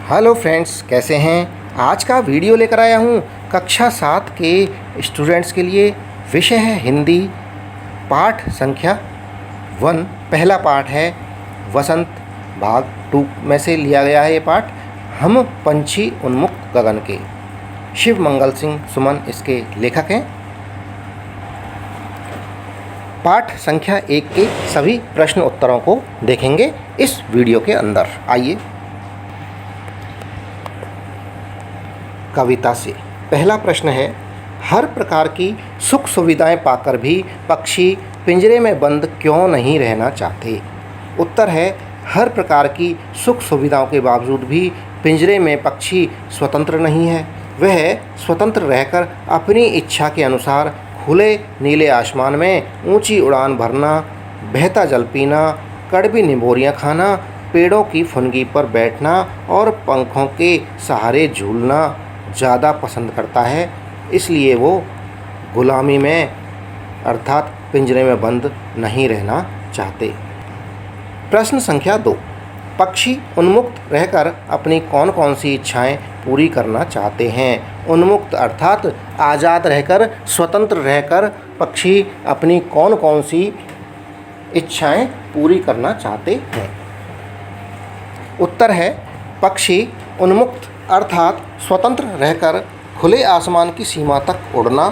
Hello friends, कैसे हैं। आज का वीडियो लेकर आया हूँ कक्षा 7 के स्टूडेंट्स के लिए। विषय है हिंदी, पाठ संख्या 1। पहला पाठ है वसंत, भाग 2 में से लिया गया है ये पाठ। हम पंछी उन्मुक्त गगन के। शिव मंगल सिंह सुमन इसके लेखक हैं। पाठ संख्या 1 के सभी प्रश्न उत्तरों को देखेंगे इस वीडियो के अंदर। आइए कविता से। पहला प्रश्न है, हर प्रकार की सुख सुविधाएं पाकर भी पक्षी पिंजरे में बंद क्यों नहीं रहना चाहते। उत्तर है, हर प्रकार की सुख सुविधाओं के बावजूद भी पिंजरे में पक्षी स्वतंत्र नहीं है। वह स्वतंत्र रहकर अपनी इच्छा के अनुसार खुले नीले आसमान में ऊंची उड़ान भरना, बहता जल पीना, कड़वी निबोरियाँ खाना, पेड़ों की फुनगी पर बैठना और पंखों के सहारे झूलना ज़्यादा पसंद करता है। इसलिए वो गुलामी में अर्थात पिंजरे में बंद नहीं रहना चाहते। प्रश्न संख्या 2, पक्षी उन्मुक्त रहकर अपनी कौन कौन सी इच्छाएं पूरी करना चाहते हैं। उन्मुक्त अर्थात आज़ाद रहकर, स्वतंत्र रहकर पक्षी अपनी कौन कौन सी इच्छाएं पूरी करना चाहते हैं। उत्तर है, पक्षी उन्मुक्त अर्थात स्वतंत्र रहकर खुले आसमान की सीमा तक उड़ना,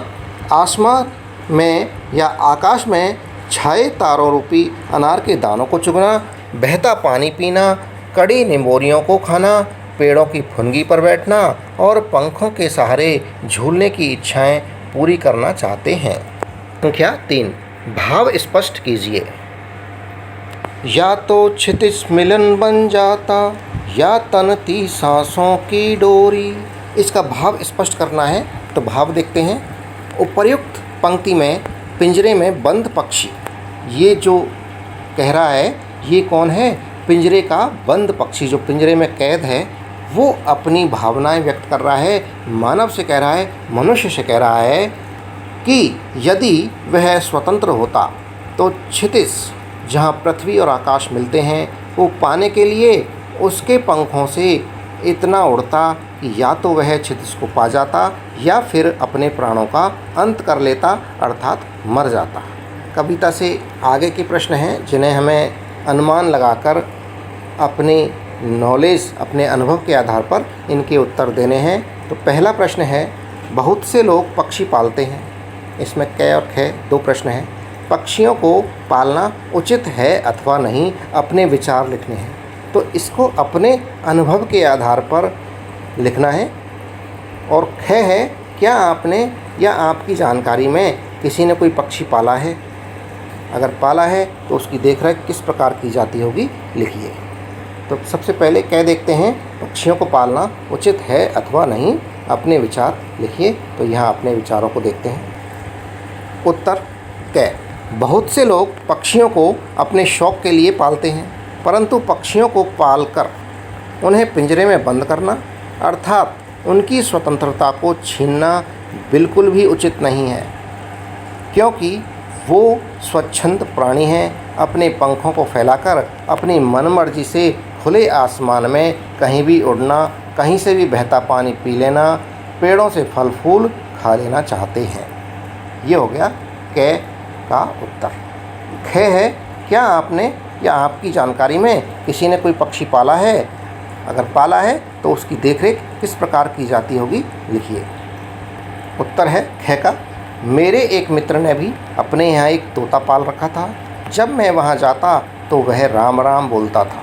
आसमान में या आकाश में छाए तारों रूपी अनार के दानों को चुगना, बहता पानी पीना, कड़ी निबोरियों को खाना, पेड़ों की फुनगी पर बैठना और पंखों के सहारे झूलने की इच्छाएं पूरी करना चाहते हैं। संख्या 3, भाव स्पष्ट कीजिए। या तो क्षितिज मिलन बन जाता या तनती सांसों की डोरी। इसका भाव स्पष्ट करना है तो भाव देखते हैं। उपर्युक्त पंक्ति में पिंजरे में बंद पक्षी, ये जो कह रहा है ये कौन है? पिंजरे का बंद पक्षी जो पिंजरे में कैद है वो अपनी भावनाएं व्यक्त कर रहा है। मानव से कह रहा है, मनुष्य से कह रहा है कि यदि वह स्वतंत्र होता तो क्षितिज जहाँ पृथ्वी और आकाश मिलते हैं वो पाने के लिए उसके पंखों से इतना उड़ता कि या तो वह क्षितिज को पा जाता या फिर अपने प्राणों का अंत कर लेता अर्थात मर जाता। कविता से आगे के प्रश्न हैं जिन्हें हमें अनुमान लगाकर अपनी नॉलेज, अपने अनुभव के आधार पर इनके उत्तर देने हैं। तो पहला प्रश्न है, बहुत से लोग पक्षी पालते हैं। इसमें क और ख 2 प्रश्न हैं। पक्षियों को पालना उचित है अथवा नहीं, अपने विचार लिखने हैं। तो इसको अपने अनुभव के आधार पर लिखना है। और ख है, क्या आपने या आपकी जानकारी में किसी ने कोई पक्षी पाला है? अगर पाला है तो उसकी देखरेख किस प्रकार की जाती होगी, लिखिए। तो सबसे पहले कह देखते हैं, पक्षियों को पालना उचित है अथवा नहीं, अपने विचार लिखिए। तो यहाँ अपने विचारों को देखते हैं। उत्तर क, बहुत से लोग पक्षियों को अपने शौक़ के लिए पालते हैं, परंतु पक्षियों को पालकर उन्हें पिंजरे में बंद करना अर्थात उनकी स्वतंत्रता को छीनना बिल्कुल भी उचित नहीं है, क्योंकि वो स्वच्छंद प्राणी हैं। अपने पंखों को फैलाकर अपनी मनमर्जी से खुले आसमान में कहीं भी उड़ना, कहीं से भी बहता पानी पी लेना, पेड़ों से फल फूल खा लेना चाहते हैं। ये हो गया क का उत्तर। ख है, क्या आपने या आपकी जानकारी में किसी ने कोई पक्षी पाला है? अगर पाला है तो उसकी देखरेख किस प्रकार की जाती होगी, लिखिए। उत्तर है ख का, मेरे एक मित्र ने भी अपने यहाँ एक तोता पाल रखा था। जब मैं वहाँ जाता तो वह राम राम बोलता था।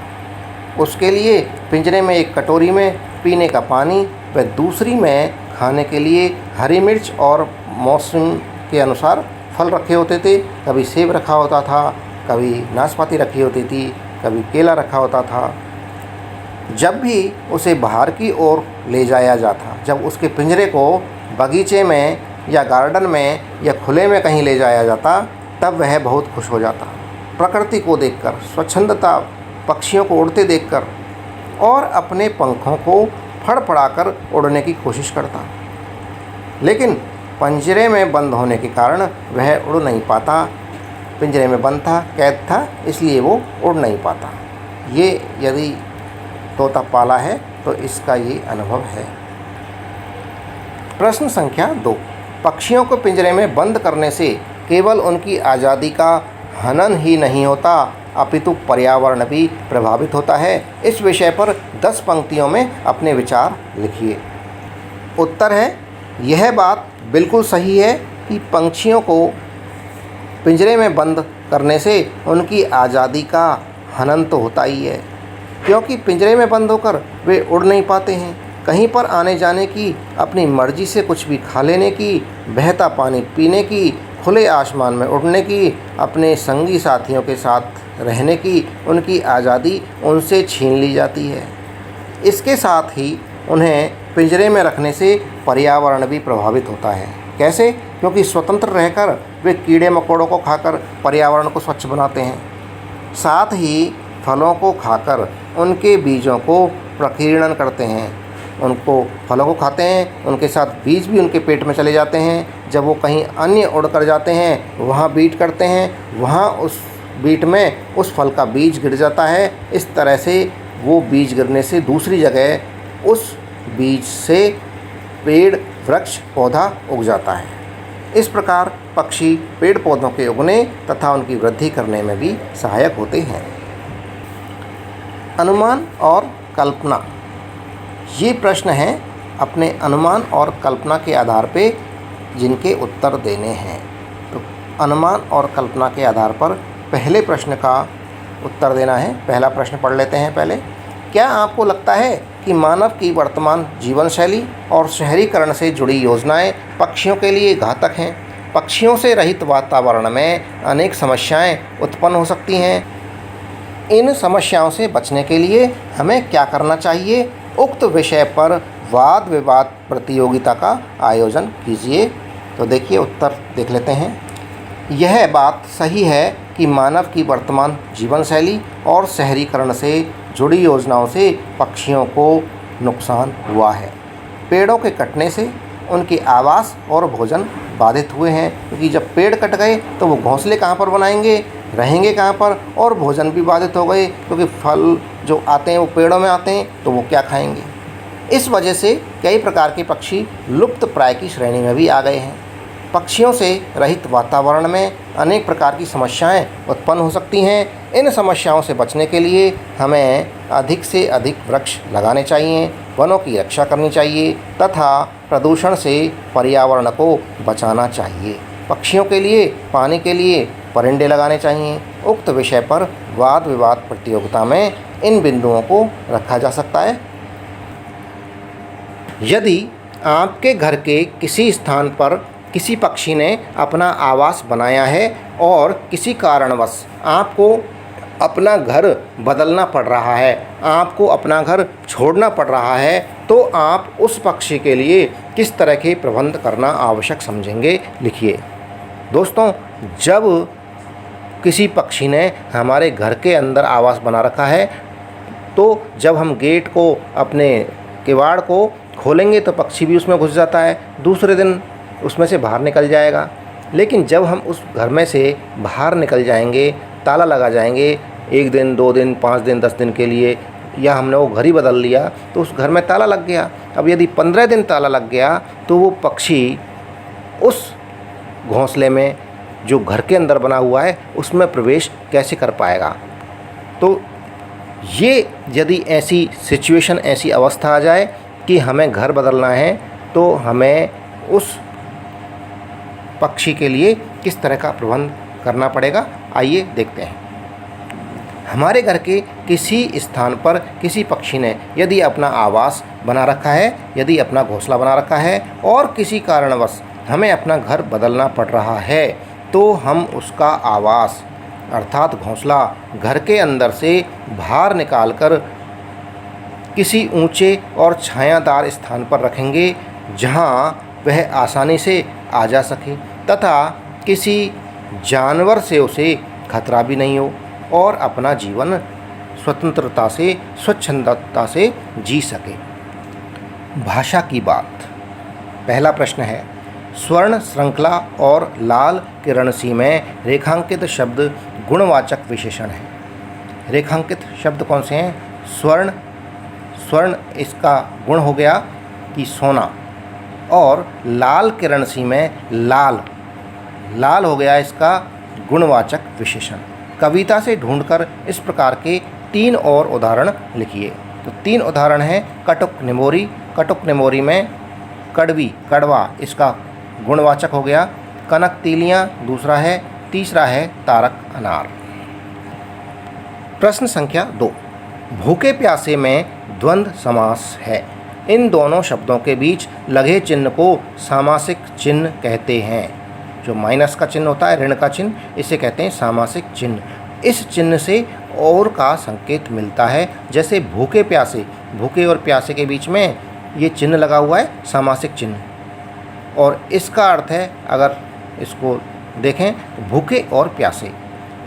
उसके लिए पिंजरे में एक कटोरी में पीने का पानी व दूसरी में खाने के लिए हरी मिर्च और मौसम के अनुसार फल रखे होते थे। कभी सेब रखा होता था, कभी नाशपाती रखी होती थी, कभी केला रखा होता था। जब भी उसे बाहर की ओर ले जाया जाता, जब उसके पिंजरे को बगीचे में या गार्डन में या खुले में कहीं ले जाया जाता, तब वह बहुत खुश हो जाता। प्रकृति को देखकर, स्वच्छंदता, पक्षियों को उड़ते देखकर और अपने पंखों को फड़फड़ाकर उड़ने की कोशिश करता। लेकिन पिंजरे में बंद होने के कारण वह उड़ नहीं पाता। पिंजरे में बंद था, कैद था, इसलिए वो उड़ नहीं पाता। ये यदि तोता पाला है तो इसका ये अनुभव है। प्रश्न संख्या 2, पक्षियों को पिंजरे में बंद करने से केवल उनकी आज़ादी का हनन ही नहीं होता अपितु पर्यावरण भी प्रभावित होता है। इस विषय पर 10 पंक्तियों में अपने विचार लिखिए। उत्तर है, यह बात बिल्कुल सही है कि पंछियों को पिंजरे में बंद करने से उनकी आज़ादी का हनन तो होता ही है, क्योंकि पिंजरे में बंद होकर वे उड़ नहीं पाते हैं। कहीं पर आने जाने की, अपनी मर्जी से कुछ भी खा लेने की, बहता पानी पीने की, खुले आसमान में उड़ने की, अपने संगी साथियों के साथ रहने की उनकी आज़ादी उनसे छीन ली जाती है। इसके साथ ही उन्हें पिंजरे में रखने से पर्यावरण भी प्रभावित होता है। कैसे? क्योंकि स्वतंत्र रहकर वे कीड़े मकोड़ों को खाकर पर्यावरण को स्वच्छ बनाते हैं। साथ ही फलों को खाकर उनके बीजों को प्रकीर्णन करते हैं। उनको फलों को खाते हैं, उनके साथ बीज भी उनके पेट में चले जाते हैं। जब वो कहीं अन्य उड़ कर जाते हैं, वहाँ बीट करते हैं, वहाँ उस बीट में उस फल का बीज गिर जाता है। इस तरह से वो बीज गिरने से दूसरी जगह उस बीज से पेड़, वृक्ष, पौधा उग जाता है। इस प्रकार पक्षी पेड़ पौधों के उगने तथा उनकी वृद्धि करने में भी सहायक होते हैं। अनुमान और कल्पना, ये प्रश्न हैं अपने अनुमान और कल्पना के आधार पे जिनके उत्तर देने हैं। तो अनुमान और कल्पना के आधार पर पहले प्रश्न का उत्तर देना है। पहला प्रश्न पढ़ लेते हैं पहले। क्या आपको लगता है कि मानव की वर्तमान जीवन शैली और शहरीकरण से जुड़ी योजनाएं पक्षियों के लिए घातक हैं? पक्षियों से रहित वातावरण में अनेक समस्याएं उत्पन्न हो सकती हैं। इन समस्याओं से बचने के लिए हमें क्या करना चाहिए? उक्त विषय पर वाद विवाद प्रतियोगिता का आयोजन कीजिए। तो देखिए, उत्तर देख लेते हैं। यह बात सही है कि मानव की वर्तमान जीवन शैली और शहरीकरण से जुड़ी योजनाओं से पक्षियों को नुकसान हुआ है। पेड़ों के कटने से उनके आवास और भोजन बाधित हुए हैं, क्योंकि जब पेड़ कट गए तो वो घोंसले कहाँ पर बनाएंगे, रहेंगे कहाँ पर, और भोजन भी बाधित हो गए, क्योंकि फल जो आते हैं वो पेड़ों में आते हैं, तो वो क्या खाएंगे। इस वजह से कई प्रकार के पक्षी लुप्त प्राय की श्रेणी में भी आ गए हैं। पक्षियों से रहित वातावरण में अनेक प्रकार की समस्याएं उत्पन्न हो सकती हैं। इन समस्याओं से बचने के लिए हमें अधिक से अधिक वृक्ष लगाने चाहिए, वनों की रक्षा करनी चाहिए तथा प्रदूषण से पर्यावरण को बचाना चाहिए। पक्षियों के लिए पानी के लिए परिंदे लगाने चाहिए। उक्त विषय पर वाद विवाद प्रतियोगिता में इन बिंदुओं को रखा जा सकता है। यदि आपके घर के किसी स्थान पर किसी पक्षी ने अपना आवास बनाया है और किसी कारणवश आपको अपना घर बदलना पड़ रहा है, आपको अपना घर छोड़ना पड़ रहा है, तो आप उस पक्षी के लिए किस तरह के प्रबंध करना आवश्यक समझेंगे, लिखिए। दोस्तों, जब किसी पक्षी ने हमारे घर के अंदर आवास बना रखा है, तो जब हम गेट को, अपने किवाड़ को खोलेंगे तो पक्षी भी उसमें घुस जाता है, दूसरे दिन उसमें से बाहर निकल जाएगा। लेकिन जब हम उस घर में से बाहर निकल जाएंगे, ताला लगा जाएंगे, 1 दिन 2 दिन 5 दिन 10 दिन के लिए, या हमने वो घर ही बदल लिया तो उस घर में ताला लग गया। अब यदि 15 दिन ताला लग गया तो वो पक्षी उस घोंसले में जो घर के अंदर बना हुआ है उसमें प्रवेश कैसे कर पाएगा। तो ये यदि ऐसी सिचुएशन, ऐसी अवस्था आ जाए कि हमें घर बदलना है, तो हमें उस पक्षी के लिए किस तरह का प्रबंध करना पड़ेगा, आइए देखते हैं। हमारे घर के किसी स्थान पर किसी पक्षी ने यदि अपना आवास बना रखा है, यदि अपना घोंसला बना रखा है और किसी कारणवश हमें अपना घर बदलना पड़ रहा है, तो हम उसका आवास अर्थात घोंसला घर के अंदर से बाहर निकालकर किसी ऊंचे और छायादार स्थान पर रखेंगे, जहां वह आसानी से आ जा सके तथा किसी जानवर से उसे खतरा भी नहीं हो और अपना जीवन स्वतंत्रता से, स्वच्छंदता से जी सके। भाषा की बात। पहला प्रश्न है, स्वर्ण श्रृंखला और लाल किरणसी में रेखांकित शब्द गुणवाचक विशेषण है। रेखांकित शब्द कौन से हैं? स्वर्ण, स्वर्ण इसका गुण हो गया कि सोना, और लाल किरण सी में लाल, लाल हो गया इसका गुणवाचक विशेषण। कविता से ढूंढकर इस प्रकार के 3 और उदाहरण लिखिए। तो 3 उदाहरण हैं कटुक निमोरी, कटुक निमोरी में कड़वी, कड़वा इसका गुणवाचक हो गया, कनक तीलियाँ दूसरा है, तीसरा है तारक अनार। प्रश्न संख्या 2, भूखे प्यासे में द्वंद्व समास है। इन दोनों शब्दों के बीच लगे चिन्ह को सामासिक चिन्ह कहते हैं। जो माइनस का चिन्ह होता है, ऋण का चिन्ह, इसे कहते हैं सामासिक चिन्ह। इस चिन्ह से और का संकेत मिलता है, जैसे भूखे प्यासे, भूखे और प्यासे के बीच में ये चिन्ह लगा हुआ है सामासिक चिन्ह, और इसका अर्थ है, अगर इसको देखें तो भूखे और प्यासे।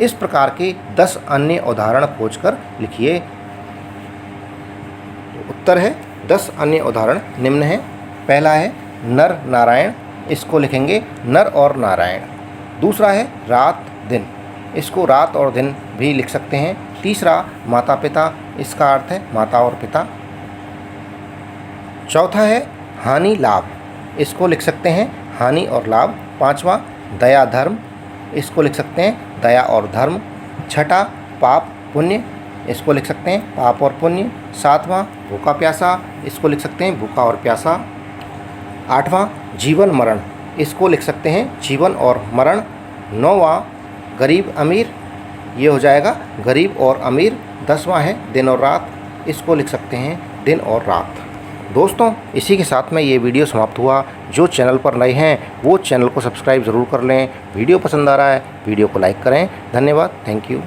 इस प्रकार के 10 अन्य उदाहरण खोजकर लिखिए। उत्तर है 10 अन्य उदाहरण निम्न हैं। पहला है नर नारायण, इसको लिखेंगे नर और नारायण। दूसरा है रात दिन, इसको रात और दिन भी लिख सकते हैं। तीसरा माता पिता, इसका अर्थ है माता और पिता। चौथा है हानि लाभ, इसको लिख सकते हैं हानि और लाभ। पांचवा दया धर्म, इसको लिख सकते हैं दया और धर्म। छठा पाप पुण्य, इसको लिख सकते हैं पाप और पुण्य। सातवां भूखा प्यासा, इसको लिख सकते हैं भूखा और प्यासा। आठवां जीवन मरण, इसको लिख सकते हैं जीवन और मरण। नौवां गरीब अमीर, ये हो जाएगा गरीब और अमीर। 10वां है दिन और रात, इसको लिख सकते हैं दिन और रात। दोस्तों, इसी के साथ में ये वीडियो समाप्त हुआ। जो चैनल पर नए हैं वो चैनल को सब्सक्राइब ज़रूर कर लें। वीडियो पसंद आ रहा है वीडियो को लाइक करें। धन्यवाद, थैंक यू।